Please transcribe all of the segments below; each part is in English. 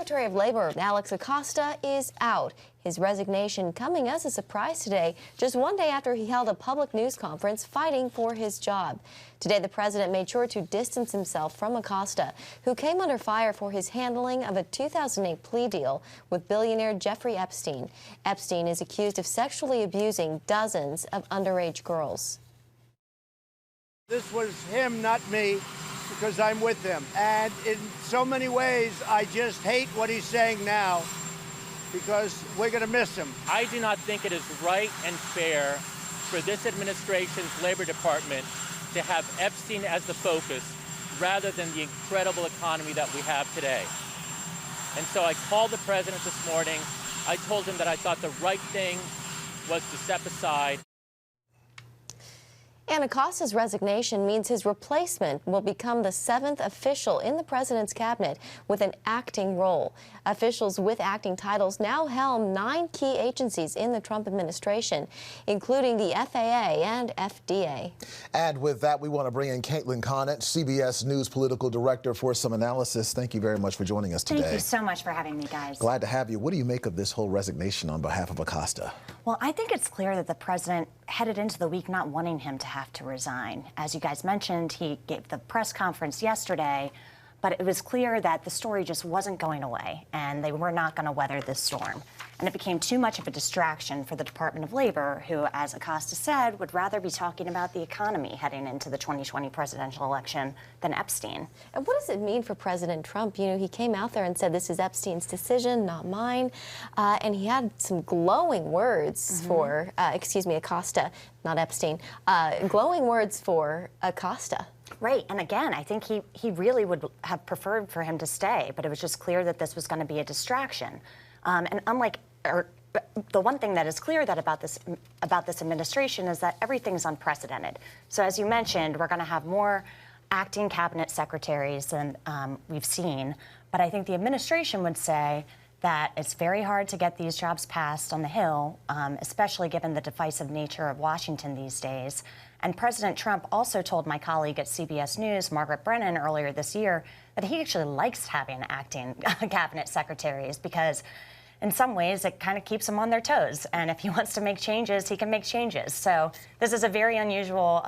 Secretary of Labor Alex Acosta is out. His resignation coming as a surprise today, just one day after he held a public news conference fighting for his job. Today, the president made sure to distance himself from Acosta, who came under fire for his handling of a 2008 plea deal with billionaire Jeffrey Epstein. Epstein is accused of sexually abusing dozens of underage girls. This was him, not me, because I'm with him. And in so many ways, I just hate what he's saying now, because we're going to miss him. I do not think it is right and fair for this administration's Labor Department to have Epstein as the focus rather than the incredible economy that we have today. And so I called the president this morning. I told him that I thought the right thing was to step aside. And Acosta's resignation means his replacement will become the 7th official in the president's cabinet with an acting role. Officials with acting titles now helm 9 key agencies in the Trump administration, including the FAA and FDA. And with that, we want to bring in Condit, CBS News political director, for some analysis. Thank you very much for joining us today. Thank you so much for having me, guys. Glad to have you. What do you make of this whole resignation on behalf of Acosta? Well, I think it's clear that the president headed into the week not wanting him to have to resign. As you guys mentioned, he gave the press conference yesterday, but it was clear that the story just wasn't going away, and they were not going to weather this storm. And it became too much of a distraction for the Department of Labor, who, as Acosta said, would rather be talking about the economy heading into the 2020 presidential election than Epstein. And what does it mean for President Trump? You know, he came out there and said, this is Epstein's decision, not mine. And he had some glowing words for, Acosta, not Epstein, glowing words for Acosta. Right, and again, I think he really would have preferred for him to stay, but it was just clear that this was going to be a distraction. And the one thing that is clear about this administration is that everything's unprecedented. So as you mentioned, we're going to have more acting cabinet secretaries than we've seen, but I think the administration would say that it's very hard to get these jobs passed on the Hill, especially given the divisive nature of Washington these days. And President Trump also told my colleague at CBS News, Margaret Brennan, earlier this year, that he actually likes having acting cabinet secretaries because in some ways it kind of keeps them on their toes. And if he wants to make changes, he can make changes. So this is a very unusual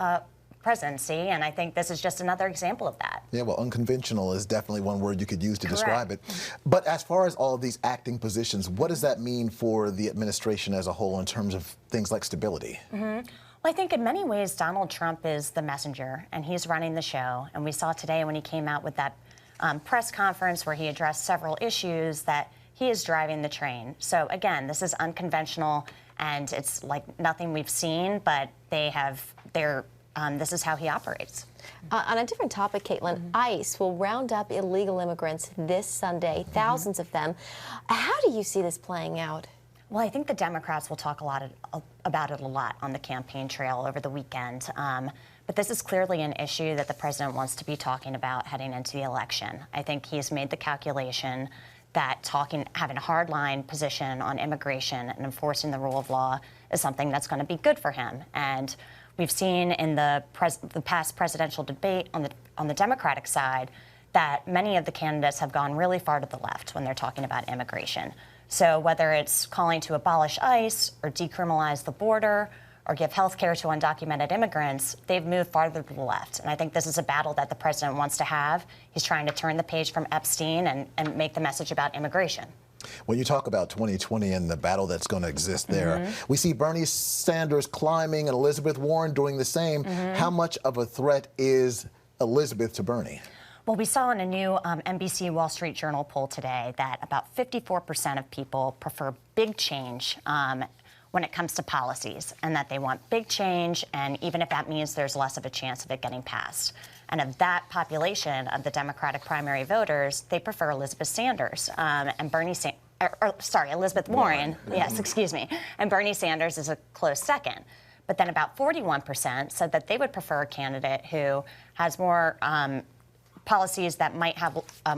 presidency, and I think this is just another example of that. Yeah, well, unconventional is definitely one word you could use to Correct. describe it. But as far as all of these acting positions, what does that mean for the administration as a whole in terms of things like stability? Well, I think in many ways Donald Trump is the messenger, and he's running the show. And we saw today when he came out with that press conference where he addressed several issues that he is driving the train. So again, this is unconventional, and it's like nothing we've seen, but this is how he operates. On a different topic, Caitlin, ICE will round up illegal immigrants this Sunday, thousands of them. How do you see this playing out? Well, I think the Democrats will talk about it a lot on the campaign trail over the weekend. But this is clearly an issue that the president wants to be talking about heading into the election. I think he's made the calculation that having a hardline position on immigration and enforcing the rule of law is something that's going to be good for him. And we've seen in the past presidential debate on the Democratic side that many of the candidates have gone really far to the left when they're talking about immigration. So whether it's calling to abolish ICE or decriminalize the border or give health care to undocumented immigrants, they've moved farther to the left. And I think this is a battle that the president wants to have. He's trying to turn the page from Epstein and make the message about immigration. When you talk about 2020 and the battle that's going to exist there, we see Bernie Sanders climbing and Elizabeth Warren doing the same. How much of a threat is Elizabeth to Bernie? Well, we saw in a new NBC Wall Street Journal poll today that about 54% of people prefer big change when it comes to policies, and that they want big change, and even if that means there's less of a chance of it getting passed. And of that population of the Democratic primary voters, they prefer Elizabeth Sanders and Elizabeth Warren. Yes, excuse me. And Bernie Sanders is a close second. But then about 41% said that they would prefer a candidate who has more policies that might have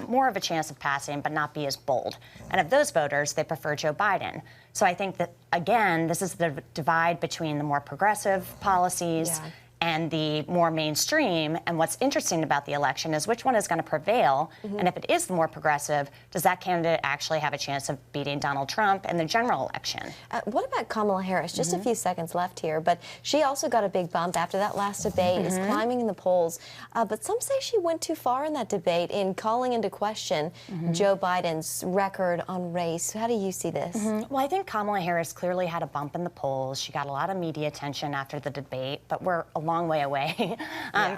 more of a chance of passing but not be as bold. And of those voters, they prefer Joe Biden. So I think that, again, this is the divide between the more progressive policies and the more mainstream. And what's interesting about the election is which one is going to prevail. And if it is the more progressive, does that candidate actually have a chance of beating Donald Trump in the general election? What about Kamala Harris? Just a few seconds left here, but she also got a big bump after that last debate, is climbing in the polls. But some say she went too far in that debate in calling into question Joe Biden's record on race. How do you see this? Well, I think Kamala Harris clearly had a bump in the polls. She got a lot of media attention after the debate, but we're a long way away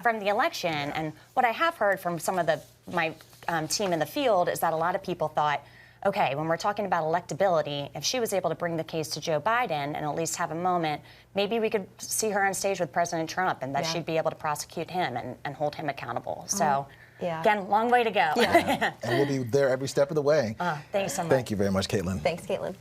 from the election. And what I have heard from some of my team in the field is that a lot of people thought, okay, when we're talking about electability, if she was able to bring the case to Joe Biden and at least have a moment, maybe we could see her on stage with President Trump and that she'd be able to prosecute him and hold him accountable. So, again, long way to go. And we'll be there every step of the way. Thanks so much. Thank you very much, Caitlin. Thanks, Caitlin.